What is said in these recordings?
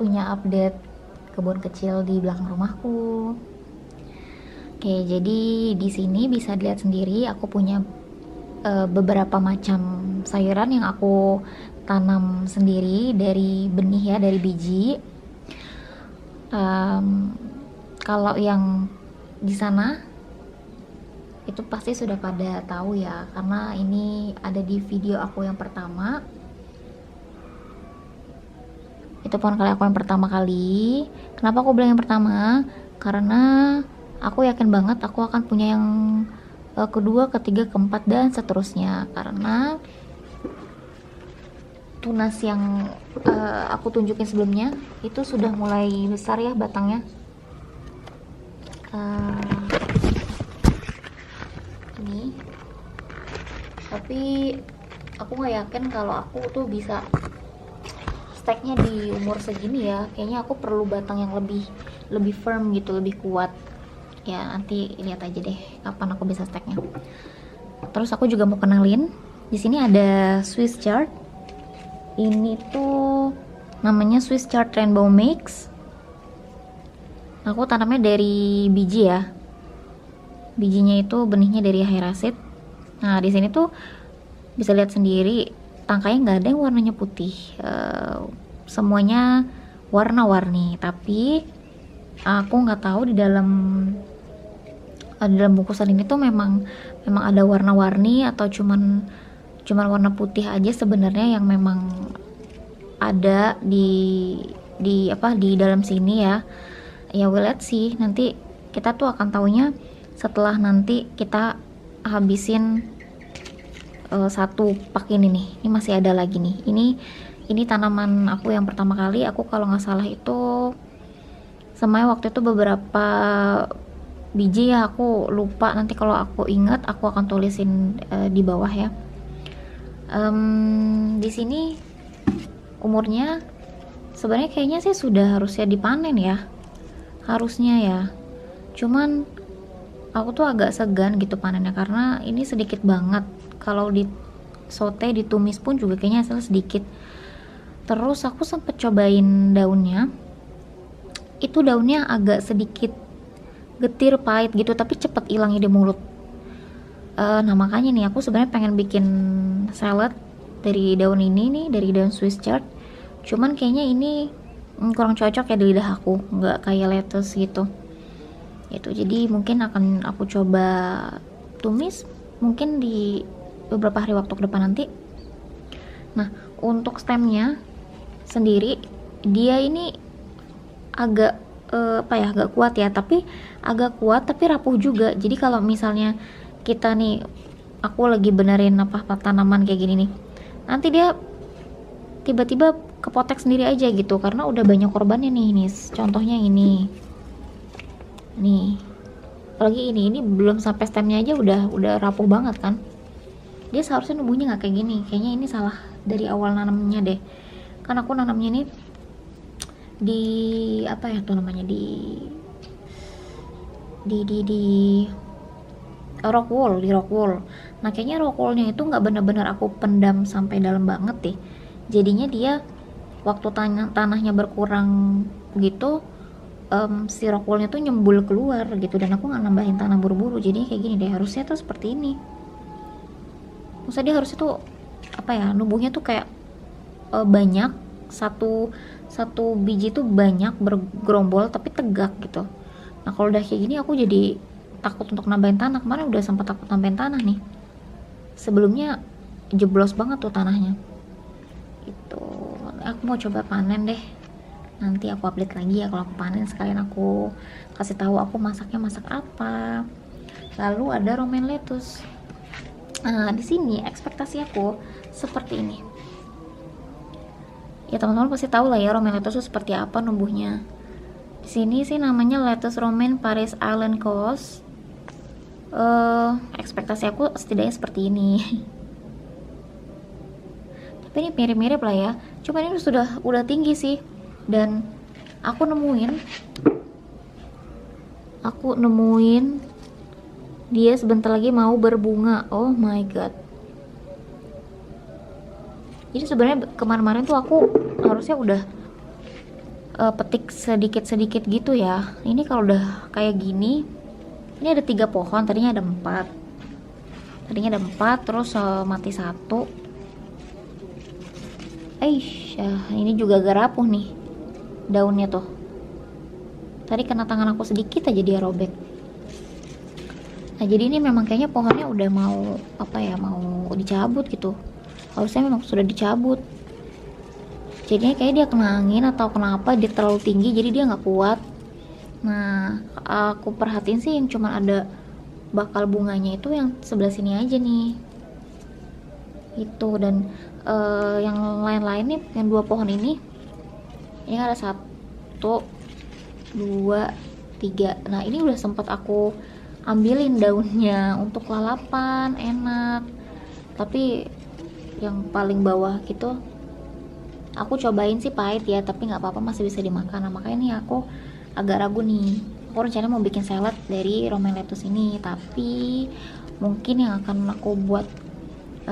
punya update kebun kecil di belakang rumahku. Oke, jadi di sini bisa dilihat sendiri aku punya beberapa macam sayuran yang aku tanam sendiri dari benih ya, dari biji. Kalau yang di sana itu pasti sudah pada tahu ya, karena ini ada di video aku yang pertama. Itu pohon kali aku yang pertama kali. Kenapa aku bilang yang pertama? Karena aku yakin banget aku akan punya yang kedua, ketiga, keempat, dan seterusnya. Karena tunas yang aku tunjukin sebelumnya itu sudah mulai besar ya batangnya. Ini. Tapi aku nggak yakin kalau aku tuh bisa steknya di umur segini ya. Kayaknya aku perlu batang yang lebih firm gitu, lebih kuat ya. Nanti lihat aja deh kapan aku bisa steknya. Terus aku juga mau kenalin, di sini ada Swiss chard. Ini tuh namanya Swiss chard rainbow mix. Aku tanamnya dari biji ya, bijinya itu benihnya dari Heraceae. Nah di sini tuh bisa lihat sendiri, tangkainya nggak ada yang warnanya putih, semuanya warna-warni. Tapi aku nggak tahu di dalam bungkusan ini tuh memang ada warna-warni atau cuman warna putih aja sebenarnya yang memang ada di dalam sini ya. Ya we'll let's see, nanti kita tuh akan taunya setelah nanti kita habisin satu pak ini nih. Ini masih ada lagi nih. Ini tanaman aku yang pertama kali. Aku kalau nggak salah itu semuanya waktu itu beberapa biji ya, aku lupa. Nanti kalau aku ingat aku akan tulisin di bawah ya. Di sini umurnya sebenarnya kayaknya sih sudah harusnya dipanen ya, harusnya ya. Cuman aku tuh agak segan gitu panennya karena ini sedikit banget. Kalau di sote, ditumis pun juga kayaknya hasilnya sedikit. Terus aku sempet cobain daunnya, itu daunnya agak sedikit getir, pahit gitu, tapi cepet hilangnya di mulut. Nah makanya nih aku sebenarnya pengen bikin salad dari daun ini nih, dari daun Swiss chard. Cuman kayaknya ini kurang cocok ya di lidah aku, nggak kayak lettuce gitu. Itu jadi mungkin akan aku coba tumis mungkin di beberapa hari waktu ke depan nanti. Nah untuk stemnya sendiri dia ini agak agak kuat ya, tapi agak kuat tapi rapuh juga. Jadi kalau misalnya kita nih, aku lagi benerin tanaman kayak gini nih, nanti dia tiba-tiba kepotek sendiri aja gitu karena udah banyak korbannya nih. Contohnya ini nih, apalagi ini belum sampai stemnya aja udah rapuh banget kan. Dia seharusnya numbuhnya nggak kayak gini. Kayaknya ini salah dari awal nanamnya deh. Kan aku nanamnya nih di rock wool. Nah kayaknya rock woolnya itu nggak benar-benar aku pendam sampai dalam banget deh. Jadinya dia waktu tanahnya berkurang gitu, si rock woolnya tuh nyembul keluar gitu, dan aku nggak nambahin tanah buru-buru. Jadi kayak gini deh, harusnya tuh seperti ini. Maksudnya dia harusnya tuh numbuhnya tuh kayak banyak, satu biji tuh banyak bergerombol tapi tegak gitu. Nah kalau udah kayak gini aku jadi takut untuk nambahin tanah. Kemarin udah sempat takut nambahin tanah nih, sebelumnya jeblos banget tuh tanahnya. Itu aku mau coba panen deh, nanti aku update lagi ya kalau aku panen. Sekalian aku kasih tahu aku masaknya masak apa. Lalu ada romaine lettuce. Nah di sini ekspektasi aku seperti ini ya, teman-teman pasti tahu lah ya romaine lettuce itu seperti apa numbuhnya. Di sini sih namanya lettuce romaine Paris Island Coast. Ekspektasi aku setidaknya seperti ini. Tapi ini mirip-mirip lah ya, cuma ini udah tinggi sih. Dan aku nemuin dia sebentar lagi mau berbunga. Oh my god. Jadi sebenarnya kemarin-kemarin tuh aku harusnya petik sedikit-sedikit gitu ya. Ini kalau udah kayak gini, ini ada 3 pohon, tadinya ada 4. Terus mati 1. Ini juga agak rapuh nih daunnya tuh. Tadi kena tangan aku sedikit aja dia robek. Nah, jadi ini memang kayaknya pohonnya udah mau mau dicabut gitu. Harusnya memang sudah dicabut. Jadinya kayak dia kena angin atau kenapa, dia terlalu tinggi jadi dia nggak kuat. Nah, aku perhatiin sih yang cuma ada bakal bunganya itu yang sebelah sini aja nih. Itu dan yang lain-lain nih, yang 2 pohon ini ada 1, 2, 3. Nah, ini udah sempat aku ambilin daunnya untuk lalapan, enak. Tapi yang paling bawah gitu aku cobain sih pahit ya, tapi nggak apa-apa, masih bisa dimakan. Nah, makanya nih aku agak ragu nih. Aku rencananya mau bikin salad dari romaine lettuce ini, tapi mungkin yang akan aku buat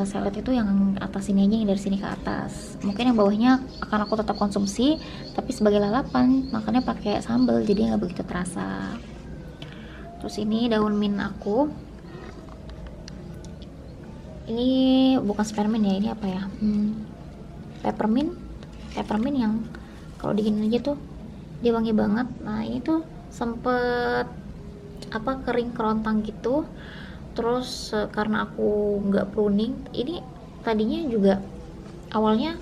salad itu yang atas ini aja, yang dari sini ke atas. Mungkin yang bawahnya akan aku tetap konsumsi, tapi sebagai lalapan, makannya pakai sambal, jadi nggak begitu terasa. Terus ini daun mint aku. Ini bukan spearmint ya, ini apa ya? Peppermint yang kalau diginin aja tuh dia wangi banget. Nah, ini tuh sempet kering kerontang gitu. Terus karena aku nggak pruning, ini tadinya juga awalnya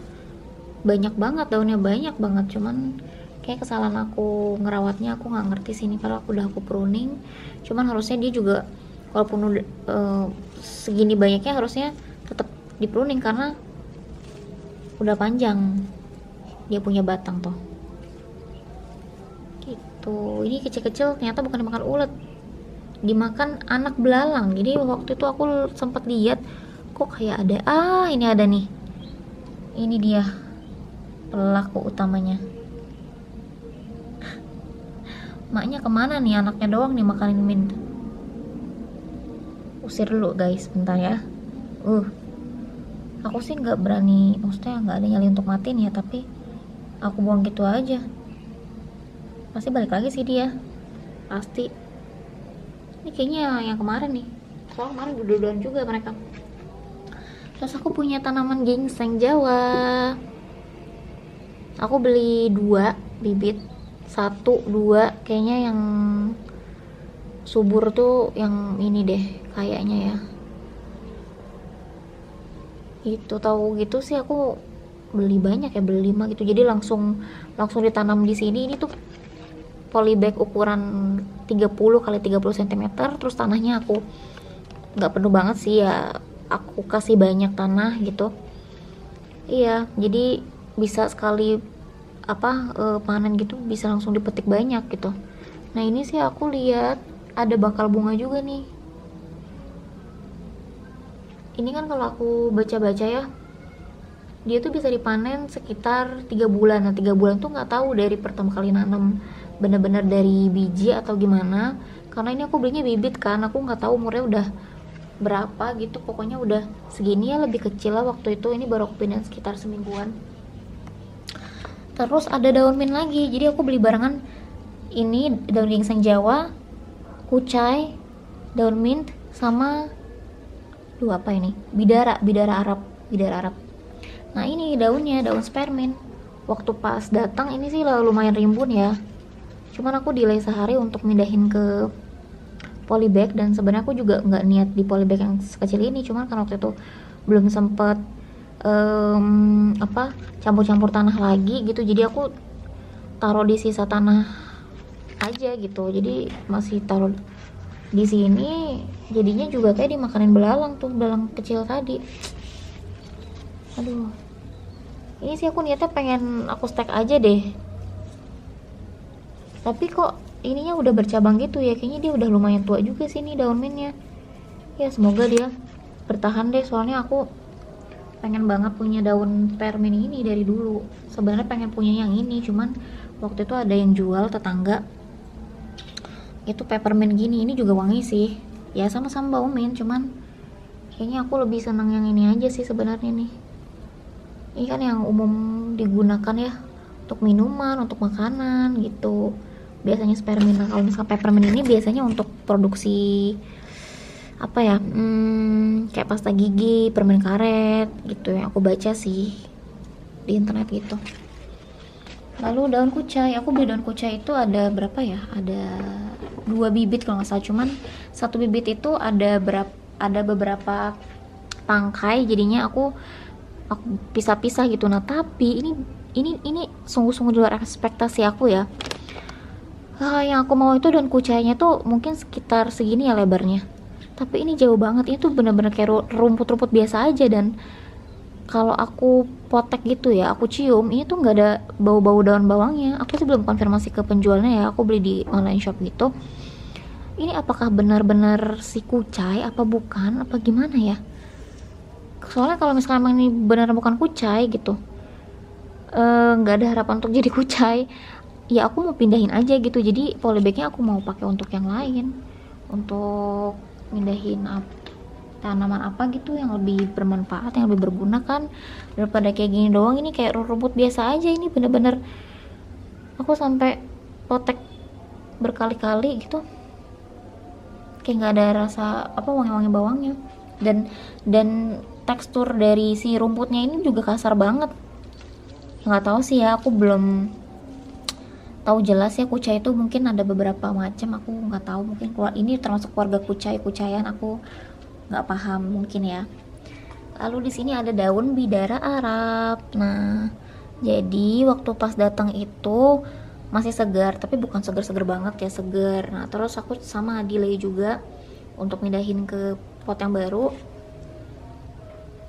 banyak banget daunnya, banyak banget, cuman kayak kesalahan aku ngerawatnya, aku nggak ngerti sini kalau aku pruning. Cuman harusnya dia juga walaupun segini banyaknya harusnya tetap di pruning karena udah panjang dia punya batang tuh gitu. Ini kecil-kecil ternyata bukan dimakan ulet, dimakan anak belalang. Jadi waktu itu aku sempat lihat kok kayak ada, ini ada nih, ini dia pelaku utamanya. Maknya kemana nih, anaknya doang nih makanin mint. Usir dulu guys, bentar ya. Aku sih nggak berani, maksudnya nggak ada nyali untuk matiin ya, tapi aku buang gitu aja, pasti balik lagi sih dia, pasti. Ini kayaknya yang kemarin nih, soalnya kemarin dua-duaan juga mereka. Terus aku punya tanaman ginseng Jawa. Aku beli 2 bibit, 1, 2 kayaknya yang subur tuh yang ini deh kayaknya ya. Itu tahu gitu sih aku beli banyak ya, beli 5 gitu. Jadi langsung ditanam di sini. Ini tuh polybag ukuran 30 kali 30 cm. Terus tanahnya aku nggak penuh banget sih ya, aku kasih banyak tanah gitu. Iya, jadi bisa sekali panen gitu bisa langsung dipetik banyak gitu. Nah, ini sih aku lihat ada bakal bunga juga nih. Ini kan kalau aku baca-baca ya, dia tuh bisa dipanen sekitar 3 bulan. Nah, 3 bulan tuh nggak tahu dari pertama kali nanam bener-bener dari biji atau gimana, karena ini aku belinya bibit kan, aku nggak tahu umurnya udah berapa gitu. Pokoknya udah segini ya, lebih kecil lah waktu itu. Ini baru aku pindahin sekitar semingguan. Terus ada daun mint lagi, jadi aku beli barengan. Ini daun ginseng Jawa, kucai, daun mint, sama apa ini, bidara Arab. Nah, ini daunnya daun spearmint. Waktu pas datang ini sih lumayan rimbun ya, cuman aku delay sehari untuk mindahin ke polybag. Dan sebenarnya aku juga nggak niat di polybag yang sekecil ini, cuman kan waktu itu belum sempet campur-campur tanah lagi gitu, jadi aku taruh di sisa tanah aja gitu. Jadi masih taruh di sini, jadinya juga kayak dimakanin belalang tuh, belalang kecil tadi. Aduh, ini sih aku niatnya pengen aku stack aja deh, tapi kok ininya udah bercabang gitu ya. Kayaknya dia udah lumayan tua juga sih nih daun mintnya ya. Semoga dia bertahan deh, soalnya aku pengen banget punya daun permin ini dari dulu. Sebenarnya pengen punya yang ini, cuman waktu itu ada yang jual tetangga itu peppermint gini. Ini juga wangi sih ya, sama-sama bau mint, cuman kayaknya aku lebih seneng yang ini aja sih sebenarnya nih. Ini kan yang umum digunakan ya untuk minuman, untuk makanan gitu. Biasanya spearmint. Nah, kalau misalkan peppermint ini biasanya untuk produksi apa ya, kayak pasta gigi, permen karet gitu yang aku baca sih di internet gitu. Lalu daun kucai, aku beli daun kucai itu ada berapa ya, ada 2 bibit kalau nggak salah, cuman 1 bibit itu ada beberapa tangkai, jadinya aku pisah-pisah gitu. Nah tapi ini sungguh-sungguh di luar ekspektasi aku ya. Yang aku mau itu daun kucainya tuh mungkin sekitar segini ya lebarnya, tapi ini jauh banget. Itu bener-bener kayak rumput-rumput biasa aja, dan kalau aku potek gitu ya, aku cium, ini tuh nggak ada bau-bau daun bawangnya. Aku sih belum konfirmasi ke penjualnya ya, aku beli di online shop gitu. Ini apakah benar-benar si kucai apa bukan, apa gimana ya? Soalnya kalau misalnya emang ini benar bukan kucai gitu, nggak ada harapan untuk jadi kucai, ya aku mau pindahin aja gitu. Jadi polybagnya aku mau pakai untuk yang lain, untuk pindahin tanaman apa gitu yang lebih bermanfaat, yang lebih berguna kan, daripada kayak gini doang. Ini kayak rumput biasa aja. Ini bener-bener aku sampai potek berkali-kali gitu, kayak nggak ada rasa apa wangi-wangi bawangnya, dan tekstur dari si rumputnya ini juga kasar banget. Nggak tahu sih ya, aku belum tahu jelas ya kucai itu mungkin ada beberapa macam, aku nggak tahu, mungkin ini termasuk keluarga kucai-kucaian, aku nggak paham mungkin ya. Lalu di sini ada daun bidara Arab. Nah jadi waktu pas datang itu masih segar, tapi bukan segar-segar banget ya, segar. Nah terus aku sama delay juga untuk pindahin ke pot yang baru,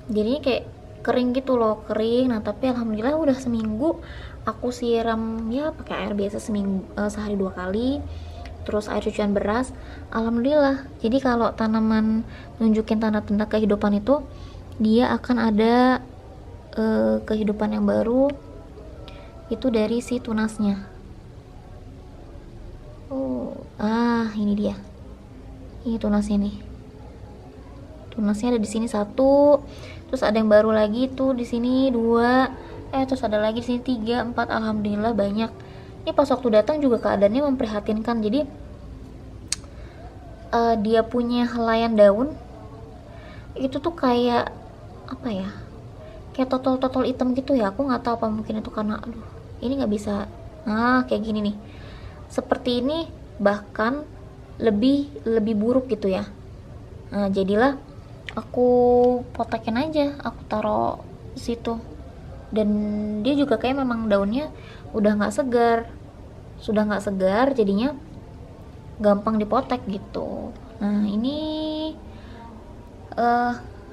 jadinya kayak kering gitu loh, kering. Nah tapi alhamdulillah udah seminggu aku siram ya pakai air biasa, sehari 2 kali, terus air cucian beras. Alhamdulillah. Jadi kalau tanaman nunjukin tanda-tanda kehidupan itu, dia akan ada kehidupan yang baru itu dari si tunasnya. Ini dia, ini tunasnya nih. Tunasnya ada di sini 1, terus ada yang baru lagi tuh di sini 2, terus ada lagi di sini 3, 4. Alhamdulillah banyak. Ini pas waktu datang juga keadaannya memprihatinkan. Jadi dia punya helaian daun itu tuh kayak apa ya, kayak totol-totol hitam gitu ya. Aku nggak tahu apa, mungkin itu karena ini nggak bisa. Kayak gini nih, seperti ini, bahkan lebih buruk gitu ya. Nah jadilah aku potekin aja, aku taruh situ. Dan dia juga kayak memang daunnya udah nggak segar, sudah nggak segar, jadinya gampang dipotek gitu. Nah ini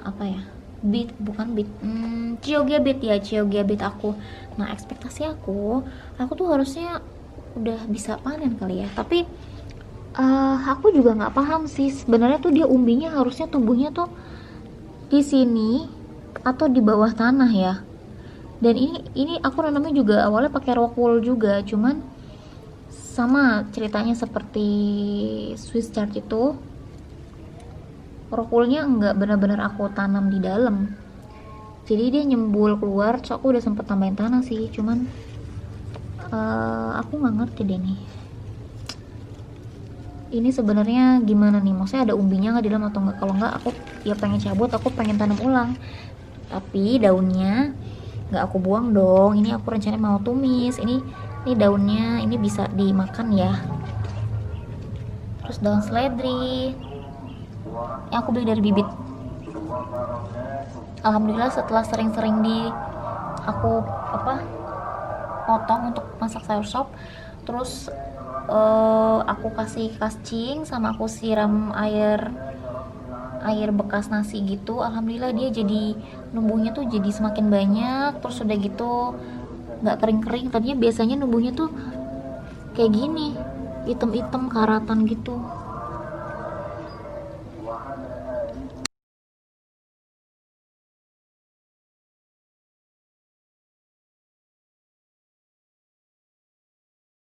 apa ya, Chioggia beet aku. Nah ekspektasi aku tuh harusnya udah bisa panen kali ya, tapi aku juga nggak paham sih sebenarnya tuh dia umbinya harusnya tumbuhnya tuh di sini atau di bawah tanah ya. Dan ini aku nanamnya juga awalnya pakai rock wool juga, cuman sama ceritanya seperti Swiss chard itu, rock woolnya nggak benar-benar aku tanam di dalam, jadi dia nyembul keluar. So aku udah sempet tambahin tanah sih, cuman aku nggak ngerti deh nih, ini sebenarnya gimana nih, maksudnya ada umbinya nggak di dalam atau nggak. Kalau nggak, aku ya pengen cabut, aku pengen tanam ulang, tapi daunnya nggak aku buang dong. Ini aku rencananya mau tumis. Ini daunnya ini bisa dimakan ya. Terus daun seledri yang aku beli dari bibit. Alhamdulillah setelah sering-sering aku potong untuk masak sayur sop, terus aku kasih kacing sama aku siram air bekas nasi gitu. Alhamdulillah dia jadi numbuhnya tuh jadi semakin banyak. Terus udah gitu nggak kering-kering. Tadinya biasanya numbuhnya tuh kayak gini, hitam-hitam karatan gitu.